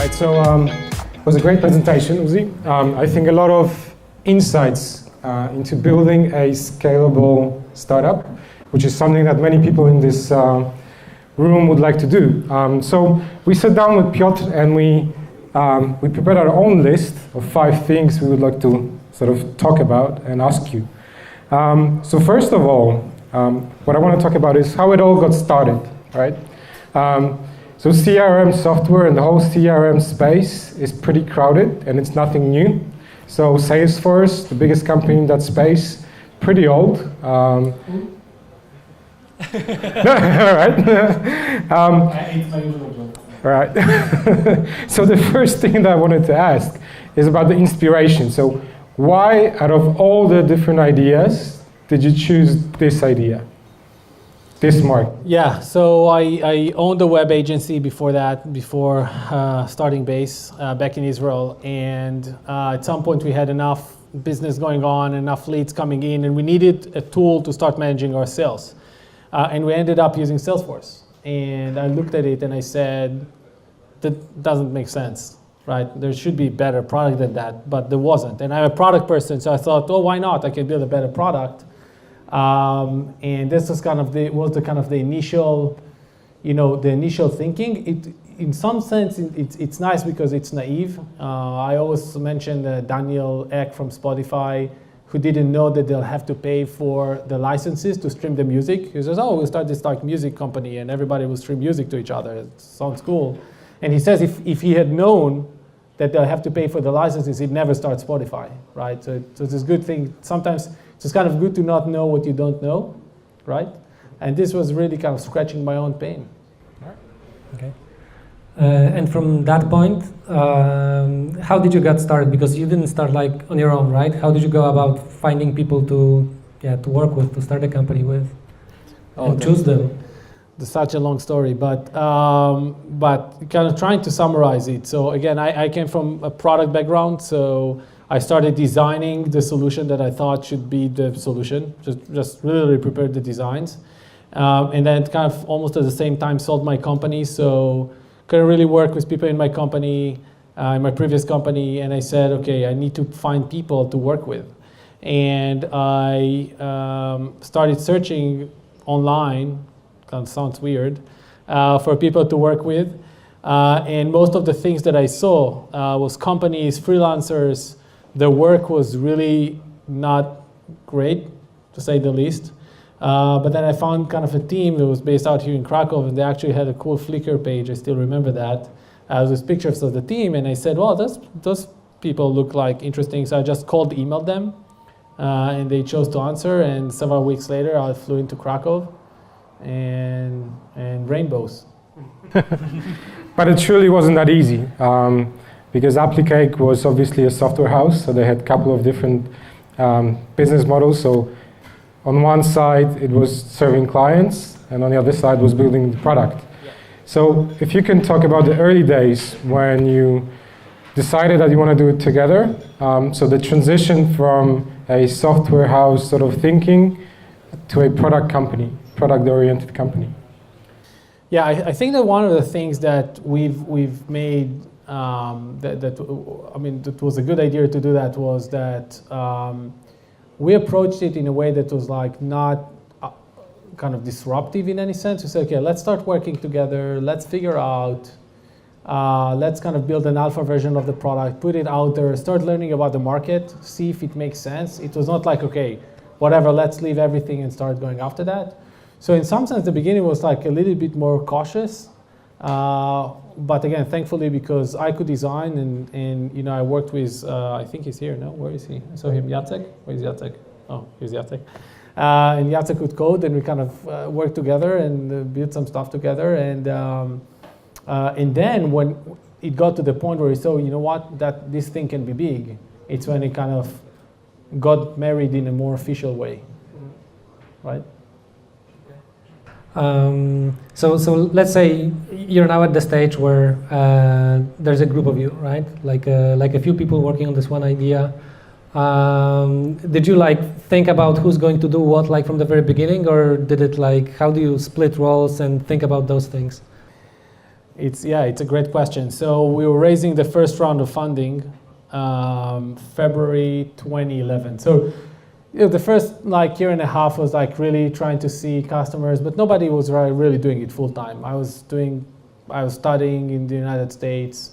right, so it was a great presentation, Uzi. I think a lot of insights into building a scalable startup, which is something that many people in this room would like to do. So we sat down with Piotr and we prepared our own list of 5 things we would like to sort of talk about and ask you. So first of all, what I want to talk about is how it all got started, right? So CRM software and the whole CRM space is pretty crowded and it's nothing new. So Salesforce, the biggest company in that space, pretty old. Right? Right. So the first thing that I wanted to ask is about the inspiration. So why, out of all the different ideas, did you choose this idea? This mark? Yeah, so I owned a web agency before that, before starting Base back in Israel. And at some point we had enough business going on, enough leads coming in, and we needed a tool to start managing our sales. And we ended up using Salesforce. And I looked at it and I said, that doesn't make sense, right? There should be a better product than that, but there wasn't. And I'm a product person, so I thought, oh, why not? I can build a better product. And this was kind of the initial, the initial thinking. In some sense, it's nice because it's naive. I always mention Daniel Ek from Spotify, who didn't know that they'll have to pay for the licenses to stream the music. He says, oh, we'll start this music company and everybody will stream music to each other. It sounds cool. And he says if he had known that they'll have to pay for the licenses, he'd never start Spotify, right? So it's a good thing. Sometimes it's just kind of good to not know what you don't know, right? And this was really kind of scratching my own pain. Okay. And from that point, how did you get started? Because you didn't start on your own, right? How did you go about finding people to work with, to start a company with, and choose them? It's such a long story, but kind of trying to summarize it. So again, I came from a product background, so I started designing the solution that I thought should be the solution. Just really prepared the designs, and then kind of almost at the same time sold my company. So couldn't really work with people in my company, in my previous company, and I said, okay, I need to find people to work with. And I started searching online, kind of sounds weird, for people to work with. And most of the things that I saw was companies, freelancers. Their work was really not great, to say the least. But then I found kind of a team that was based out here in Krakow, and they actually had a cool Flickr page. I still remember that. With pictures of the team, and I said, well, those people look like interesting. So I just emailed them, and they chose to answer. And several weeks later, I flew into Krakow, and rainbows. But it truly wasn't that easy, because Applicake was obviously a software house, so they had a couple of different business models. So on one side, it was serving clients, and on the other side was building the product. Yeah. So if you can talk about the early days when you decided that you want to do it together, so the transition from a software house sort of thinking to a product-oriented company. Yeah, I think that one of the things that we've made that was a good idea to do that was that we approached it in a way that was not kind of disruptive in any sense. We said, okay, let's start working together. Let's figure out, let's kind of build an alpha version of the product, put it out there, start learning about the market, see if it makes sense. It was not like, okay, whatever, let's leave everything and start going after that. So in some sense, the beginning was a little bit more cautious. But again, thankfully, because I could design and I worked with, I think he's here, no? Where is he? I saw him, Jacek? Where is Jacek? Oh, here's Jacek. And Jacek could code, and we kind of worked together and built some stuff together. And then when it got to the point where we saw, you know what, that this thing can be big, it's when it kind of got married in a more official way, right? So let's say you're now at the stage where there's a group of you, right? Like a few people working on this one idea. Did you think about who's going to do what from the very beginning, or did it how do you split roles and think about those things? It's a great question. So we were raising the first round of funding February 2011. So the first year and a half was really trying to see customers, but nobody was really doing it full time. I was studying in the United States.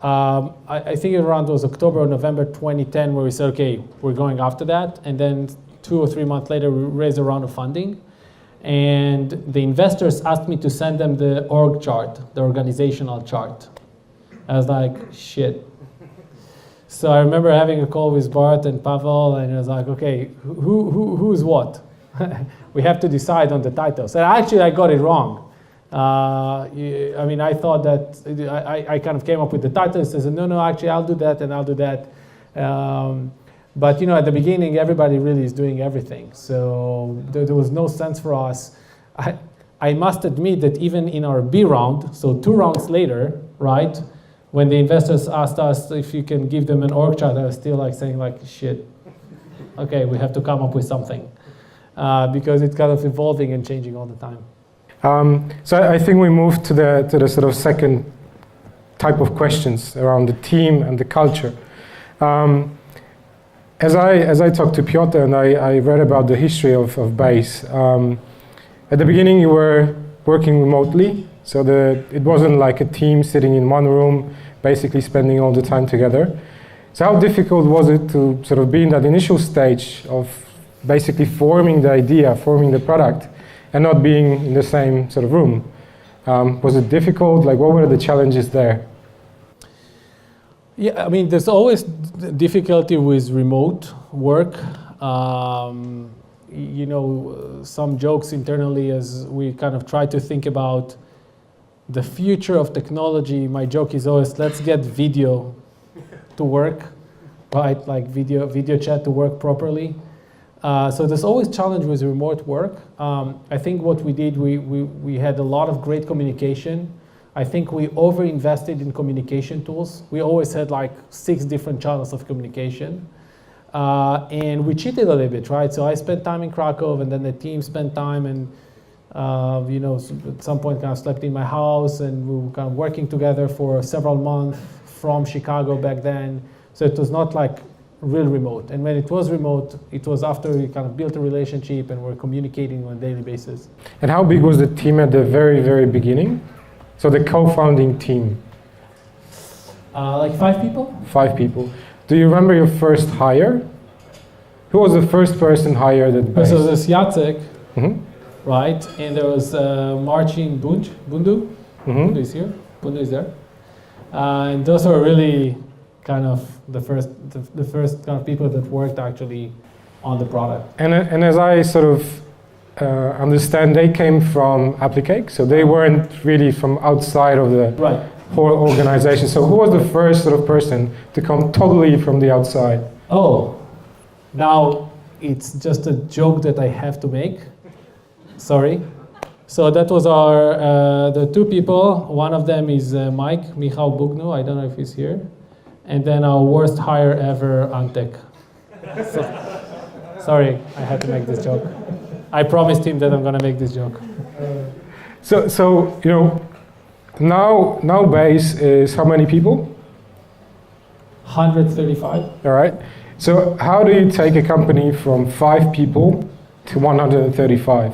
I think around was October or November 2010 where we said, okay, we're going after that. And then 2 or 3 months later, we raised a round of funding. And the investors asked me to send them the org chart, the organizational chart. I was like, shit. So I remember having a call with Bart and Pavel, and I was like, okay, who's what? We have to decide on the titles. And actually, I got it wrong. I thought that I kind of came up with the titles. I said, no, actually, I'll do that and I'll do that. But at the beginning, everybody really is doing everything. So there was no sense for us. I must admit that even in our B round, so 2 rounds later, right, when the investors asked us if you can give them an org chart, I was still saying shit. Okay, we have to come up with something because it's kind of evolving and changing all the time. So I think we moved to the sort of second type of questions around the team and the culture. As I talked to Piotr and I read about the history of Base, at the beginning you were working remotely, so it wasn't like a team sitting in one room, basically spending all the time together. So how difficult was it to sort of be in that initial stage of basically forming the idea, forming the product, and not being in the same sort of room? Was it difficult? What were the challenges there? Yeah, there's always difficulty with remote work. Some jokes internally as we kind of try to think about the future of technology. My joke is always, let's get video to work, right? Video chat to work properly. So there's always challenge with remote work. I think what we did, we had a lot of great communication. I think we over-invested in communication tools. We always had 6 different channels of communication. And we cheated a little bit, right? So I spent time in Krakow, and then the team spent time, and at some point kind of slept in my house, and we were kind of working together for several months from Chicago back then. So it was not real remote. And when it was remote, it was after we kind of built a relationship and we're communicating on a daily basis. And how big was the team at the very, very beginning? So the co-founding team? 5 people. 5 people. Do you remember your first hire? Who was the first person hired at Base? So there's Jacek, right? And there was Marcin Bundu. Bundu is here. Bundu is there. And those were really kind of the first kind of people that worked actually on the product. And as I sort of understand, they came from Applicake, so they weren't really from outside of the whole organization. So who was the first sort of person to come totally from the outside? Oh, now it's just a joke that I have to make. Sorry. So that was the 2 people. One of them is Michał Bugnu. I don't know if he's here. And then our worst hire ever, Antek. So, sorry, I had to make this joke. I promised him that I'm going to make this joke. So now Base is how many people? 135. All right. So how do you take a company from 5 people to 135?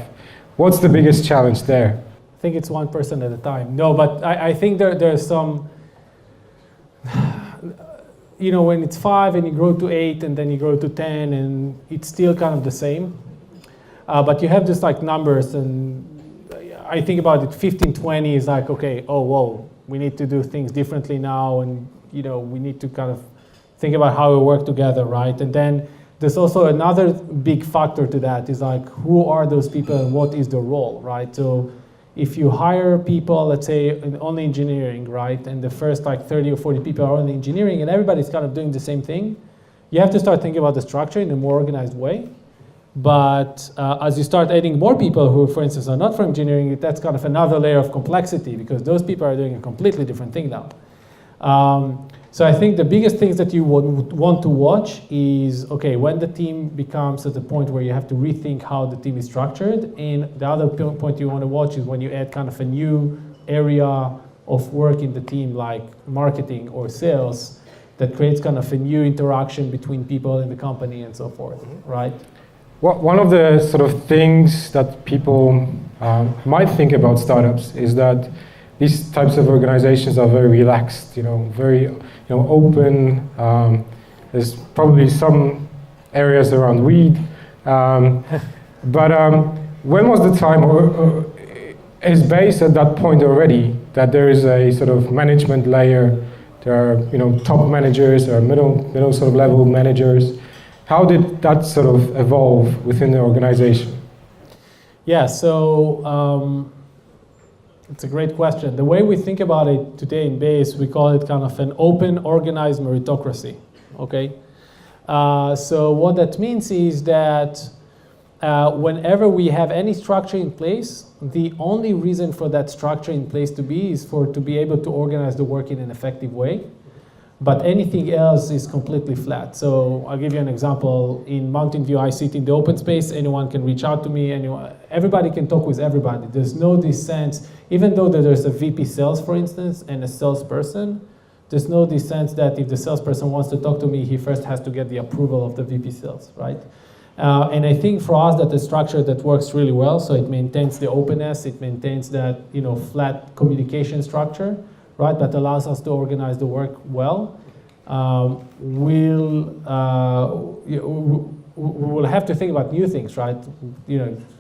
What's the biggest challenge there? I think it's 1 person at a time. No, but I think there's some, when it's 5 and you grow to 8 and then you grow to 10 and it's still kind of the same. But you have just numbers, and I think about it, 15, 20 is okay, oh, whoa, we need to do things differently now, and we need to kind of think about how we work together, right? And then there's also another big factor to that is who are those people and what is their role, right? So if you hire people, let's say in only engineering, right, and the first 30 or 40 people are only engineering and everybody's kind of doing the same thing, you have to start thinking about the structure in a more organized way. But as you start adding more people who, for instance, are not from engineering, that's kind of another layer of complexity because those people are doing a completely different thing now. So I think the biggest things that you would want to watch is, okay, when the team becomes at the point where you have to rethink how the team is structured, and the other point you want to watch is when you add kind of a new area of work in the team, like marketing or sales, that creates kind of a new interaction between people in the company and so forth, right? Well, one of the sort of things that people might think about startups is that these types of organizations are very relaxed, very open. There's probably some areas around weed, but when was the time, or is based at that point already, that there is a sort of management layer? There are top managers, there are middle sort of level managers. How did that sort of evolve within the organization? Yeah, so it's a great question. The way we think about it today in Base, we call it kind of an open, organized meritocracy, okay? So what that means is that whenever we have any structure in place, the only reason for that structure in place to be is to be able to organize the work in an effective way. But anything else is completely flat. So I'll give you an example. In Mountain View, I sit in the open space. Anyone can reach out to me. Everybody can talk with everybody. There's no this sense, even though there's a VP sales, for instance, and a salesperson, there's no this sense that if the salesperson wants to talk to me, he first has to get the approval of the VP sales, right? And I think for us, that's a structure that works really well. So it maintains the openness. It maintains that flat communication structure, right, that allows us to organize the work well. We'll have to think about new things, right?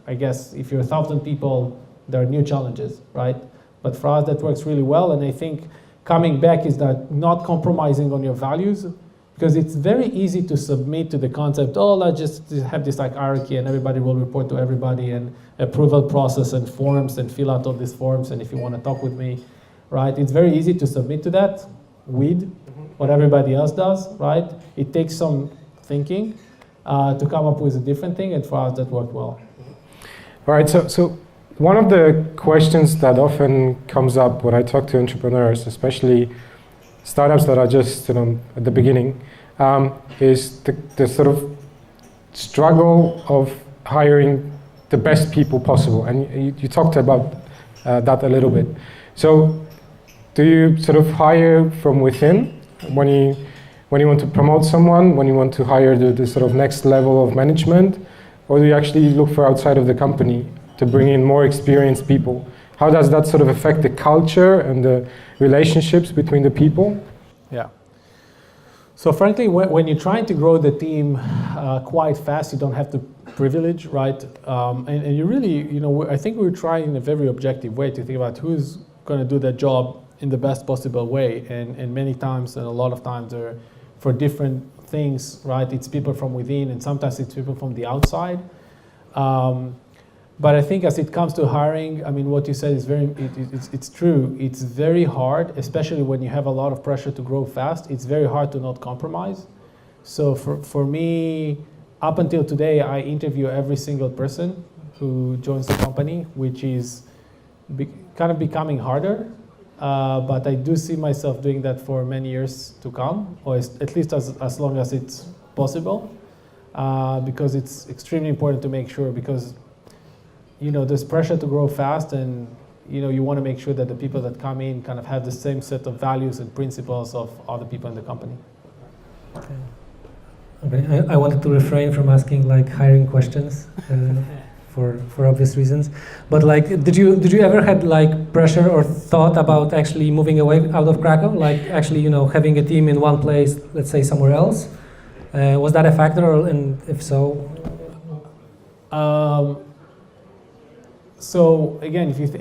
I guess if you're 1,000 people, there are new challenges, right? But for us, that works really well. And I think coming back is that not compromising on your values, because it's very easy to submit to the concept, let's just have this like hierarchy and everybody will report to everybody and approval process and forms and fill out all these forms and if you want to talk with me, right? It's very easy to submit to that with what everybody else does, right? It takes some thinking to come up with a different thing, and for us that worked well. All right, so one of the questions that often comes up when I talk to entrepreneurs, especially startups that are just at the beginning, is the sort of struggle of hiring the best people possible. And you talked about that a little bit. So do you sort of hire from within when you want to promote someone, when you want to hire the sort of next level of management, or do you actually look for outside of the company to bring in more experienced people? How does that sort of affect the culture and the relationships between the people? Yeah. So frankly, when you're trying to grow the team quite fast, you don't have the privilege, right? And you really, I think we're trying in a very objective way to think about who's going to do that job in the best possible way. And many times, and a lot of times, they're for different things, right? It's people from within, and sometimes it's people from the outside. But I think as it comes to hiring, I mean, what you said is it's true. It's very hard, especially when you have a lot of pressure to grow fast. It's very hard to not compromise. So for me, up until today, I interview every single person who joins the company, which is kind of becoming harder. But I do see myself doing that for many years to come, or at least as long as it's possible, because it's extremely important to make sure, because there's pressure to grow fast, and you want to make sure that the people that come in kind of have the same set of values and principles of other people in the company. Okay. I wanted to refrain from asking like hiring questions for obvious reasons, but like, did you ever had like pressure or thought about actually moving away out of Krakow, like actually having a team in one place, let's say somewhere else? Was that a factor, and if so? So again, if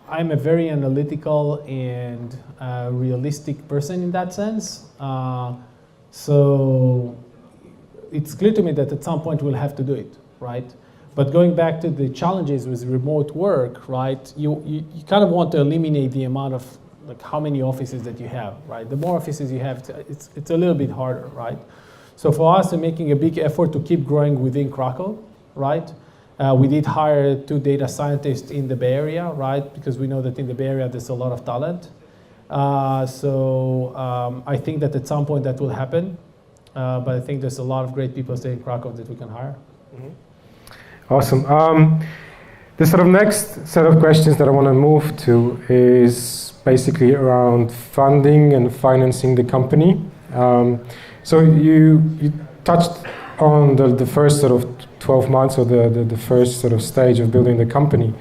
I'm a very analytical and realistic person in that sense. So it's clear to me that at some point we'll have to do it, right? But going back to the challenges with remote work, right? You kind of want to eliminate the amount of like how many offices that you have, right? The more offices you have, it's a little bit harder, right? So for us, we're making a big effort to keep growing within Krakow, right? We did hire 2 data scientists in the Bay Area, right? Because we know that in the Bay Area there's a lot of talent. So I think that at some point that will happen. But I think there's a lot of great people staying in Krakow that we can hire. Mm-hmm. Awesome. The sort of next set of questions that I want to move to is basically around funding and financing the company. So you touched on the first sort of 12 months or the first sort of stage of building the company.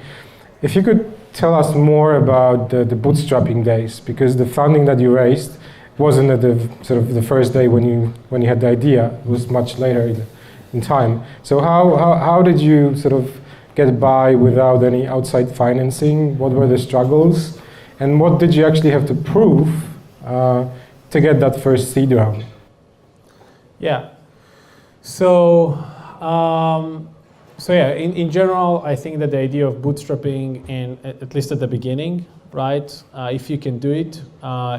If you could tell us more about the bootstrapping days, because the funding that you raised wasn't at the sort of the first day when you had the idea. It was much later in time. So how did you sort of get by without any outside financing? What were the struggles? And what did you actually have to prove to get that first seed round? Yeah. So yeah, in general, I think that the idea of bootstrapping, at least at the beginning, right? If you can do it,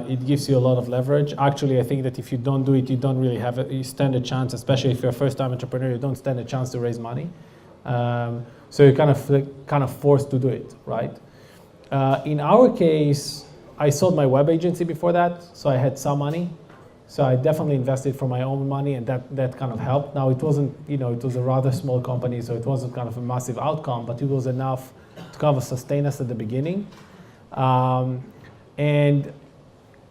it gives you a lot of leverage. Actually, I think that if you don't do it, you don't really you stand a chance, especially if you're a first-time entrepreneur, you don't stand a chance to raise money. So you're kind of forced to do it, right? In our case, I sold my web agency before that, so I had some money. So I definitely invested from my own money, and that kind of helped. Now, it wasn't, it was a rather small company, so it wasn't kind of a massive outcome, but it was enough to kind of sustain us at the beginning. And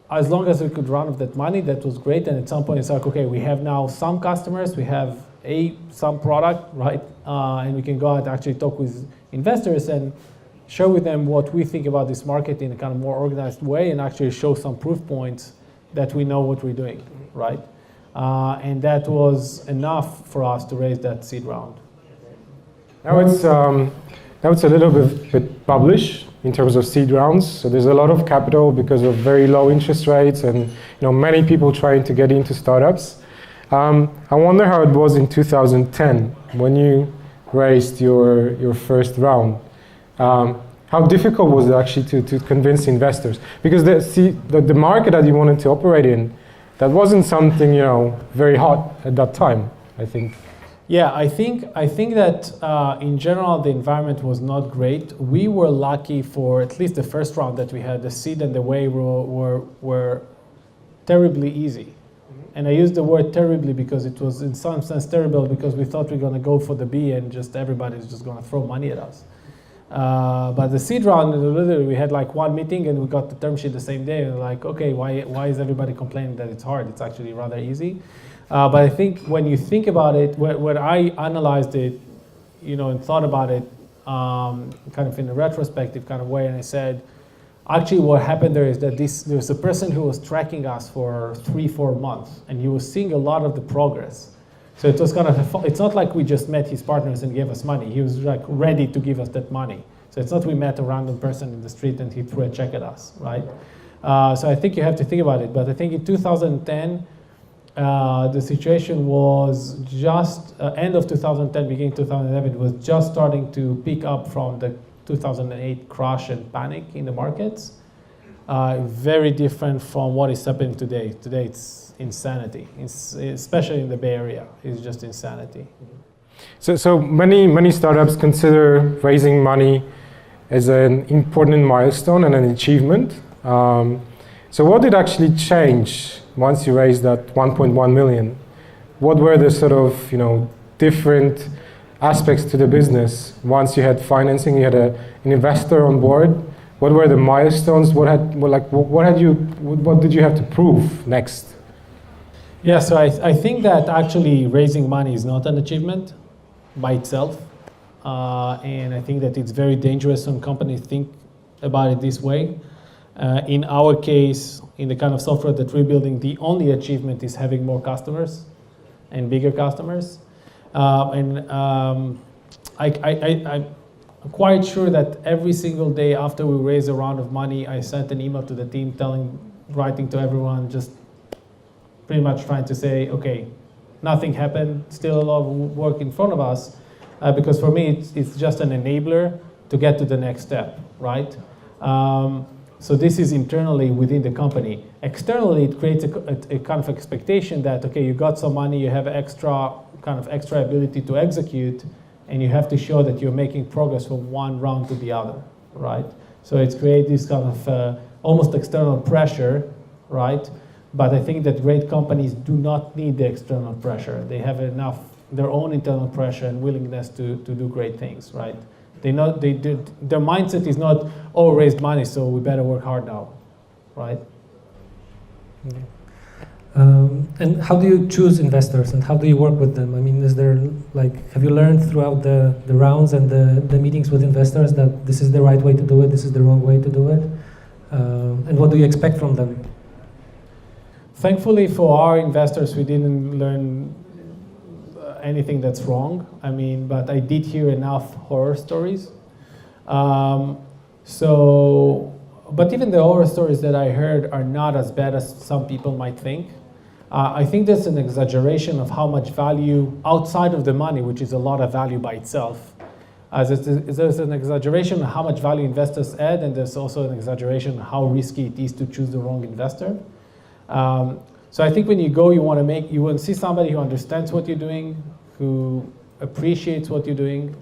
as long as we could run with that money, that was great. And at some point, it's like, okay, we have now some customers, we have some product, right? And we can go out and actually talk with investors and share with them what we think about this market in a kind of more organized way, and actually show some proof points that we know what we're doing, right? And that was enough for us to raise that seed round. Now it's a little bit published in terms of seed rounds. So there's a lot of capital because of very low interest rates, and many people trying to get into startups. I wonder how it was in 2010 when you raised your first round. How difficult was it actually to convince investors? Because the market that you wanted to operate in, that wasn't something very hot at that time, I think. Yeah, I think that in general the environment was not great. We were lucky for at least the first round that we had. The seed and the wave were terribly easy. And I use the word terribly because it was in some sense terrible, because we thought we were going to go for the B and just everybody's just going to throw money at us. But the seed round, literally, we had like one meeting and we got the term sheet the same day. And like, okay, why is everybody complaining that it's hard? It's actually rather easy. But I think when you think about it, when I analyzed it, and thought about it, kind of in a retrospective kind of way, and I said, actually, what happened there is that there was a person who was tracking us for 3-4 months, and he was seeing a lot of the progress. So it was kind of it's not like we just met his partners and gave us money. He was like ready to give us that money. So it's not we met a random person in the street and he threw a check at us, right? So I think you have to think about it. But I think in 2010, the situation was just end of 2010, beginning 2011, it was just starting to pick up from the 2008 crash and panic in the markets. Very different from what is happening today. Today it's insanity, especially in the Bay Area. It's just insanity. So many startups consider raising money as an important milestone and an achievement. So what did actually change once you raised that 1.1 million? What were the sort of different aspects to the business once you had financing, you had an investor on board? What were the milestones? What did you have to prove next? Yeah, so I think that actually raising money is not an achievement by itself. And I think that it's very dangerous when companies think about it this way. In our case, in the kind of software that we're building, the only achievement is having more customers and bigger customers. I'm quite sure that every single day after we raise a round of money, I sent an email to the team writing to everyone, just pretty much trying to say, okay, nothing happened, still a lot of work in front of us, because for me, it's just an enabler to get to the next step, right? So this is internally within the company. Externally, it creates a kind of expectation that, okay, you got some money, you have extra ability to execute, and you have to show that you're making progress from one round to the other, right? So it's created this kind of almost external pressure, right? But I think that great companies do not need the external pressure. They have enough their own internal pressure and willingness to do great things, right? Their mindset is not, oh, raised money, so we better work hard now, right? Okay. And how do you choose investors and how do you work with them? I mean, is there have you learned throughout the rounds and the meetings with investors that this is the right way to do it, this is the wrong way to do it? And what do you expect from them? Thankfully for our investors, we didn't learn anything that's wrong. I mean, but I did hear enough horror stories. But even the horror stories that I heard are not as bad as some people might think. I think there's an exaggeration of how much value outside of the money, which is a lot of value by itself. There's an exaggeration of how much value investors add, and there's also an exaggeration of how risky it is to choose the wrong investor. So I think when you go, you want to see somebody who understands what you're doing, who appreciates what you're doing,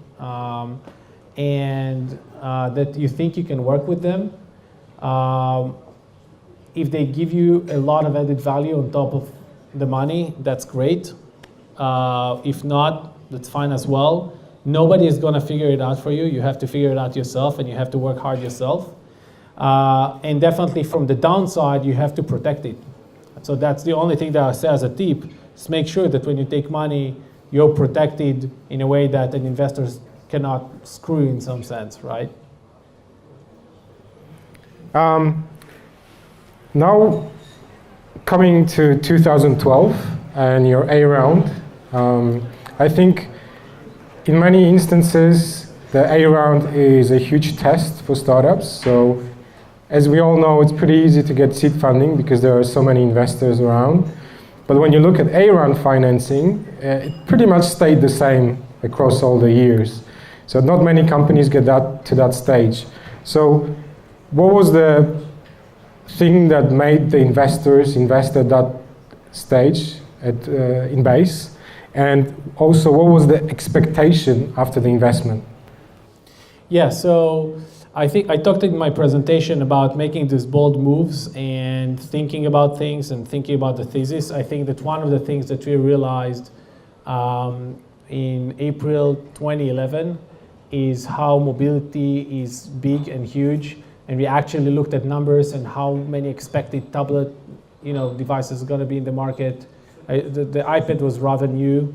and that you think you can work with them. If they give you a lot of added value on top of the money, that's great. If not, that's fine as well. Nobody is going to figure it out for you. You have to figure it out yourself, and you have to work hard yourself. And definitely from the downside, you have to protect it. So that's the only thing that I say as a tip, is make sure that when you take money, you're protected in a way that an investor cannot screw you in some sense, right? Now, coming to 2012 and your A round, I think in many instances, the A round is a huge test for startups. So as we all know, it's pretty easy to get seed funding because there are so many investors around. But when you look at A round financing, it pretty much stayed the same across all the years. So not many companies get to that stage. So what was the thing that made the investors invest at that stage in base? And also, what was the expectation after the investment? Yeah, so I think I talked in my presentation about making these bold moves and thinking about things and thinking about the thesis. I think that one of the things that we realized in April 2011 is how mobility is big and huge. And we actually looked at numbers and how many expected tablet devices are going to be in the market. The iPad was rather new.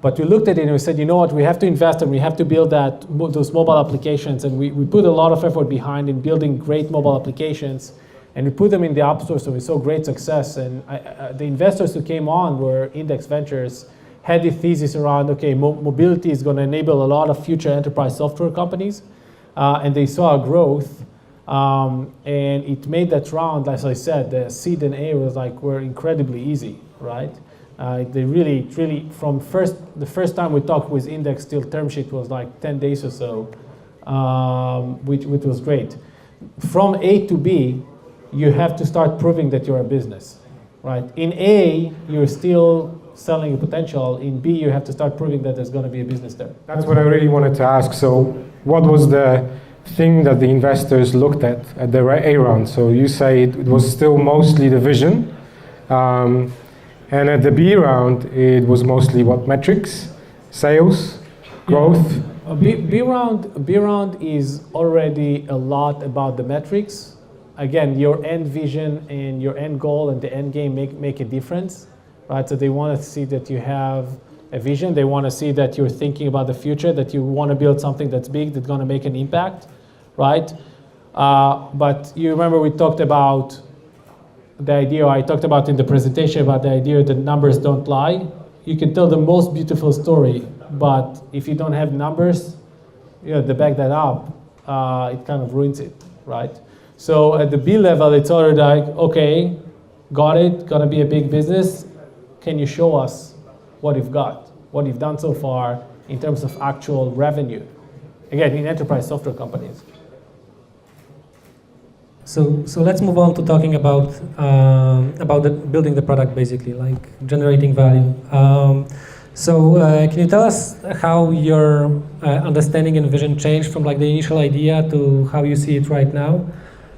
But we looked at it and we said, you know what, we have to invest and we have to build those mobile applications. And we put a lot of effort behind in building great mobile applications. And we put them in the App Store, so we saw great success. And the investors who came on were Index Ventures, had the thesis around, okay, mobility is going to enable a lot of future enterprise software companies. And they saw a growth. And it made that round, as I said, the seed and A were incredibly easy, right? They really, from the first time we talked with Index till term sheet was like 10 days or so, which was great. From A to B, you have to start proving that you're a business, right? In A, you're still selling a potential. In B, you have to start proving that there's going to be a business there. That's what I really wanted to ask. So what was the thing that the investors looked at the A round? So you say it was still mostly the vision. And at the B round, it was mostly what metrics? Sales? Growth? B round is already a lot about the metrics. Again, your end vision and your end goal and the end game make a difference, right? So they want to see that you have a vision. They want to see that you're thinking about the future, that you want to build something that's big, that's going to make an impact, right? But you remember we talked about the idea I talked about in the presentation about the idea that numbers don't lie. You can tell the most beautiful story, but if you don't have numbers, to back that up, it kind of ruins it, right? So at the B level, it's already like, okay, got it, gonna be a big business. Can you show us what you've got, what you've done so far in terms of actual revenue? Again, in enterprise software companies. So let's move on to talking about building the product, basically, like generating value. Can you tell us how your understanding and vision changed from like the initial idea to how you see it right now?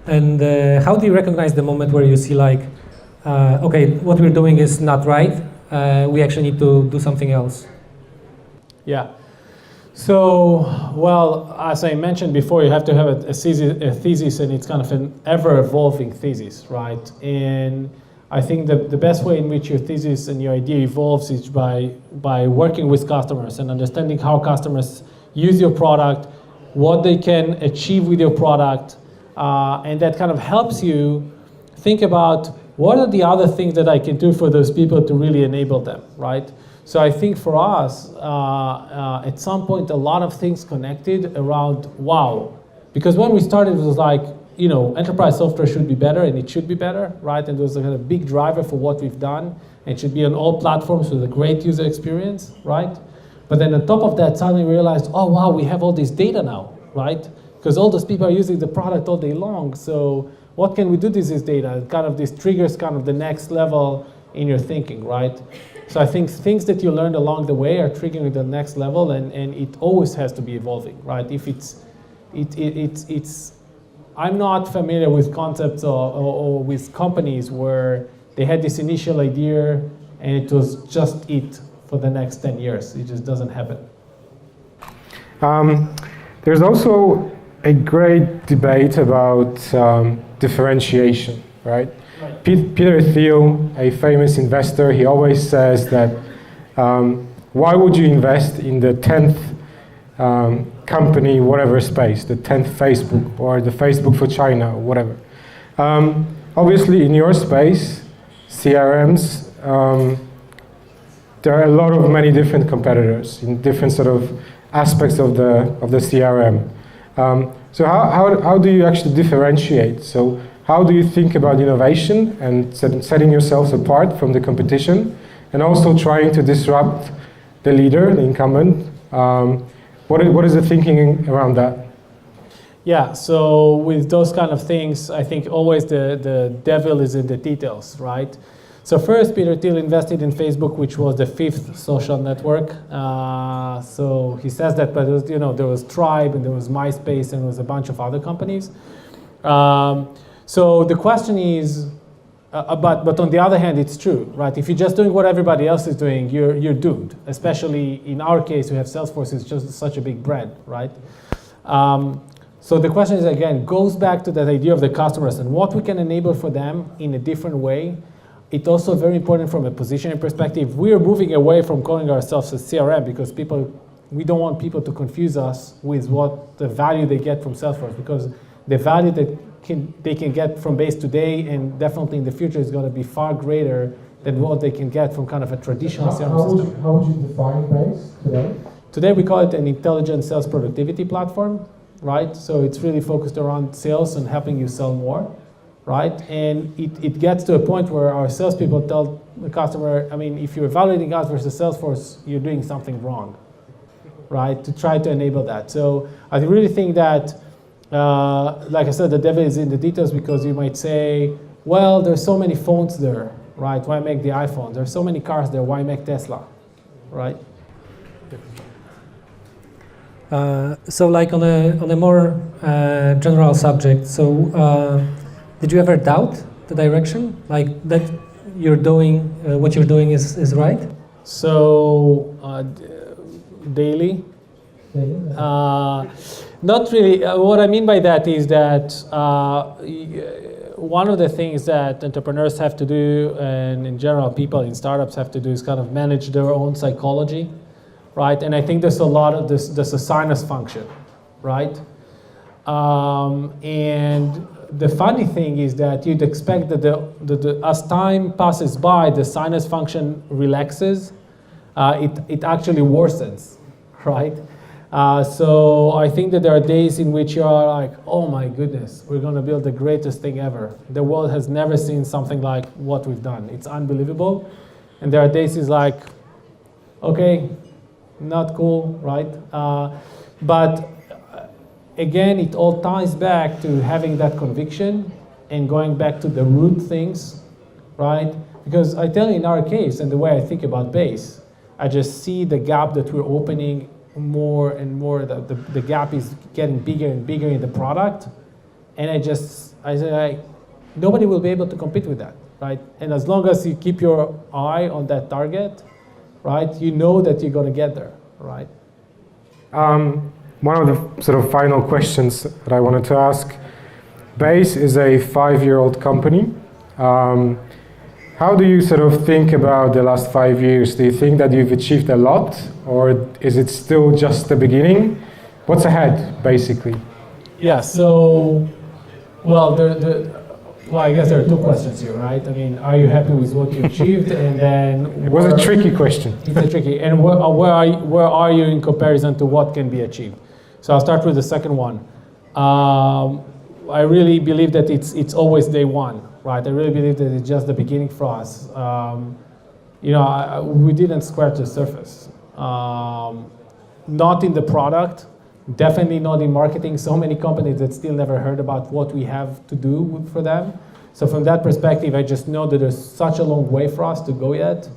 And how do you recognize the moment where you see like, okay, what we're doing is not right, we actually need to do something else? Yeah. So, well, as I mentioned before, you have to have a thesis, and it's kind of an ever-evolving thesis, right? And I think the best way in which your thesis and your idea evolves is by working with customers and understanding how customers use your product, what they can achieve with your product, and that kind of helps you think about what are the other things that I can do for those people to really enable them, right? So I think for us, at some point, a lot of things connected around wow. Because when we started, it was like, you know, enterprise software should be better, and it should be better, right? And it was a kind of big driver for what we've done. And it should be on all platforms with a great user experience, right? But then on top of that, suddenly we realized, oh, wow, we have all this data now, right? Because all those people are using the product all day long. So what can we do with this data? Kind of this triggers kind of the next level in your thinking, right? So I think things that you learned along the way are triggering the next level, and it always has to be evolving, right? If it's I'm not familiar with concepts or with companies where they had this initial idea and it was just it for the next 10 years. It just doesn't happen. There's also a great debate about differentiation, right? Peter Thiel, a famous investor, he always says that why would you invest in the 10th company, whatever space, the 10th Facebook or the Facebook for China or whatever. Obviously in your space, CRMs, there are a lot of many different competitors in different sort of aspects of the CRM. So how do you actually differentiate? So how do you think about innovation and setting yourselves apart from the competition and also trying to disrupt the leader, the incumbent? What is the thinking around that? Yeah, so with those kind of things, I think always the devil is in the details, right? So first, Peter Thiel invested in Facebook, which was the 5th social network. So he says that, but it was, you know, there was Tribe and there was MySpace and there was a bunch of other companies. So the question is, but on the other hand, it's true, right? If you're just doing what everybody else is doing, you're doomed. Especially in our case, we have Salesforce, it's just such a big brand, right? So the question is, again, goes back to that idea of the customers and what we can enable for them in a different way. It's also very important from a positioning perspective. We are moving away from calling ourselves a CRM because we don't want people to confuse us with what the value they get from Salesforce, because the value that they can get from Base today and definitely in the future is going to be far greater than what they can get from kind of a traditional CRM system. How would you define Base today? Today we call it an intelligent sales productivity platform, right? So it's really focused around sales and helping you sell more, right? And it gets to a point where our salespeople tell the customer, I mean, if you're evaluating us versus Salesforce, you're doing something wrong, right? To try to enable that. So I really think that like I said, the devil is in the details, because you might say, well, there's so many phones there, right? Why make the iPhone? There's so many cars there, why make Tesla, right? So like on a more general subject, so did you ever doubt the direction? Like that you're doing, what you're doing is right? So daily? Not really. What I mean by that is that one of the things that entrepreneurs have to do, and in general people in startups have to do, is kind of manage their own psychology, right? And I think there's a lot of this, there's a sinus function, right? And the funny thing is that you'd expect that as time passes by, the sinus function relaxes. It actually worsens, right? So I think that there are days in which you are like, oh my goodness, we're going to build the greatest thing ever. The world has never seen something like what we've done. It's unbelievable. And there are days it's like, okay, not cool, right? But again, it all ties back to having that conviction and going back to the root things, right? Because I tell you, in our case, and the way I think about Base, I just see the gap that we're opening more and more. The gap is getting bigger and bigger in the product. And I say, nobody will be able to compete with that, right? And as long as you keep your eye on that target, right, you know that you're going to get there, right? One of the sort of final questions that I wanted to ask. Base is a 5-year-old company. How do you sort of think about the last 5 years? Do you think that you've achieved a lot, or is it still just the beginning? What's ahead, basically? Yeah, so, well, I guess there are two questions here, right? I mean, are you happy with what you achieved? And then... It was a tricky question. It's a tricky. And where are you in comparison to what can be achieved? So I'll start with the second one. I really believe that it's always day one, right? I really believe that it's just the beginning for us. We didn't scratch the surface. Not in the product, definitely not in marketing. So many companies that still never heard about what we have to do for them. So from that perspective, I just know that there's such a long way for us to go yet.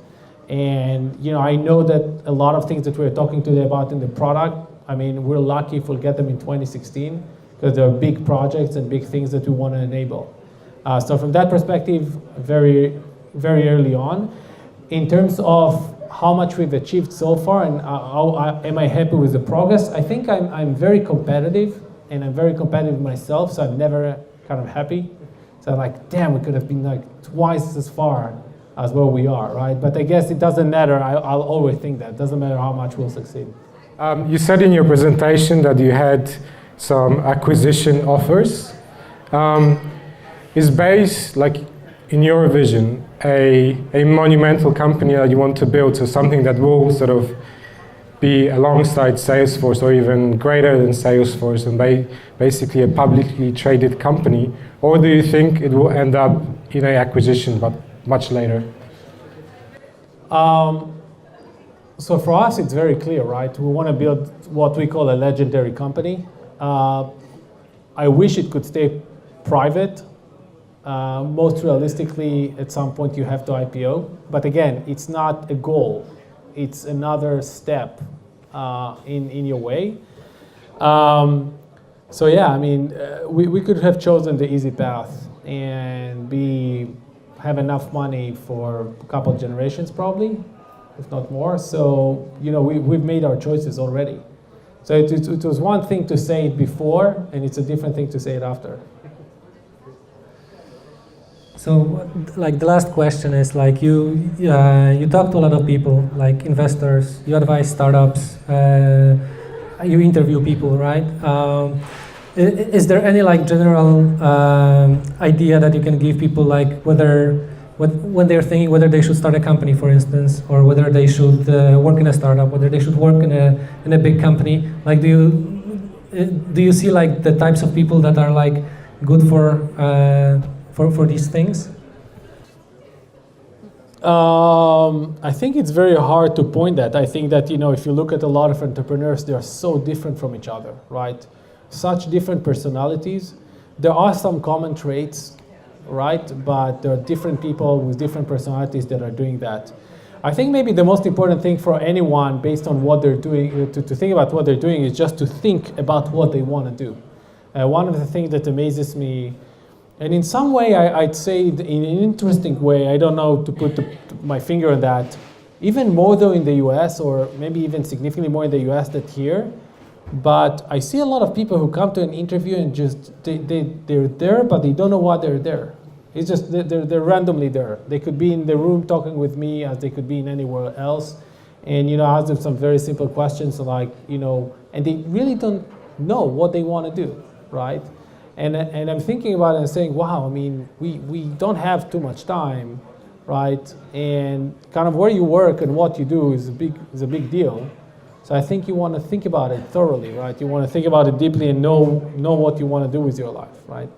And I know that a lot of things that we're talking today about in the product, I mean, we're lucky if we'll get them in 2016, because there are big projects and big things that we want to enable. So from that perspective, very, very early on. In terms of how much we've achieved so far and am I happy with the progress, I think I'm very competitive, and I'm very competitive myself, so I'm never kind of happy. So I'm like, damn, we could have been like twice as far as where we are, right? But I guess it doesn't matter. I'll always think that. It doesn't matter how much we'll succeed. You said in your presentation that you had some acquisition offers. Is Base, like in your vision, a monumental company that you want to build, so something that will sort of be alongside Salesforce or even greater than Salesforce and basically a publicly traded company? Or do you think it will end up in an acquisition, but much later? So for us, it's very clear, right? We want to build what we call a legendary company. I wish it could stay private. Most realistically, at some point you have to IPO. But again, it's not a goal. It's another step in your way. So yeah, I mean, we could have chosen the easy path and have enough money for a couple of generations probably, if not more. So, we've made our choices already. So it was one thing to say it before, and it's a different thing to say it after. So, like the last question is like you talk to a lot of people, like investors. You advise startups. You interview people, right? Is there any like general idea that you can give people, like when they're thinking whether they should start a company, for instance, or whether they should work in a startup, whether they should work in a big company? Like, do you see like the types of people that are like good for these things? I think it's very hard to point that. I think that, if you look at a lot of entrepreneurs, they are so different from each other, right? Such different personalities. There are some common traits, right? But there are different people with different personalities that are doing that. I think maybe the most important thing for anyone, based on what they're doing, to think about what they're doing, is just to think about what they want to do. One of the things that amazes me, and in some way I'd say in an interesting way, I don't know to put my finger on that, even more though in the US, or maybe even significantly more in the US than here, but I see a lot of people who come to an interview and just, they're there, but they don't know why they're there. It's just, they're randomly there. They could be in the room talking with me as they could be in anywhere else. And, I ask them some very simple questions like, and they really don't know what they want to do, right? And I'm thinking about it and saying, wow, I mean, we don't have too much time, right? And kind of where you work and what you do is a big deal. So I think you want to think about it thoroughly, right? You want to think about it deeply and know what you want to do with your life, right?